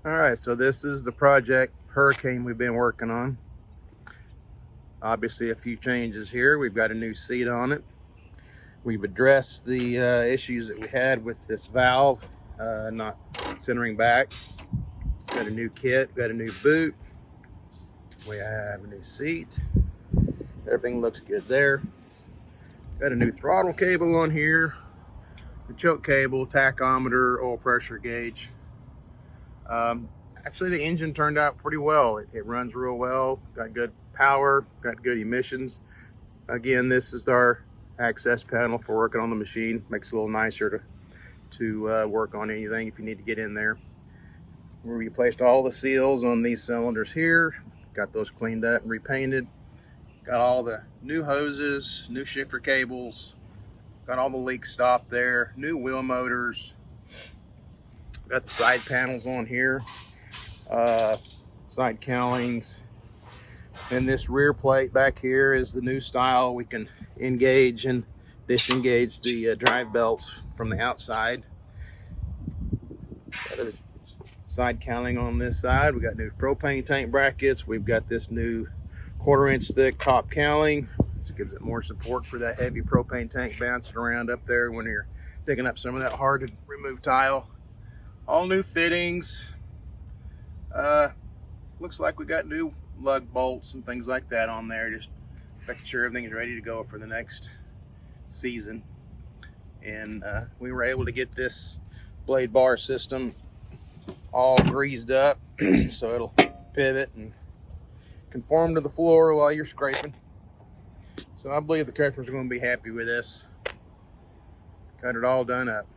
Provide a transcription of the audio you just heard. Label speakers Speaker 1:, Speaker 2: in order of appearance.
Speaker 1: All right, so this is the project Hurricane we've been working on. Obviously a few changes here. We've got a new seat on it. We've addressed the issues that we had with this valve not centering back. Got a new kit, got a new boot. We have a new seat. Everything looks good there. Got a new throttle cable on here, the choke cable, tachometer, oil pressure gauge. Actually, the engine turned out pretty well. It runs real well, got good power, got good emissions. Again, this is our access panel for working on the machine. Makes it a little nicer to work on anything if you need to get in there. We replaced all the seals on these cylinders here, got those cleaned up and repainted. Got all the new hoses, new shifter cables, got all the leaks stopped there, new wheel motors. Got the side panels on here, side cowlings. And this rear plate back here is the new style. We can engage and disengage the drive belts from the outside. Got a side cowling on this side. We got new propane tank brackets. We've got this new 1/4-inch thick top cowling. This gives it more support for that heavy propane tank bouncing around up there when you're picking up some of that hard to remove tile. All new fittings. Looks like we got new lug bolts and things like that on there, just making sure everything's ready to go for the next season. And we were able to get this blade bar system all greased up so it'll pivot and conform to the floor while you're scraping. So I believe the customers are going to be happy with this. Got it all done up.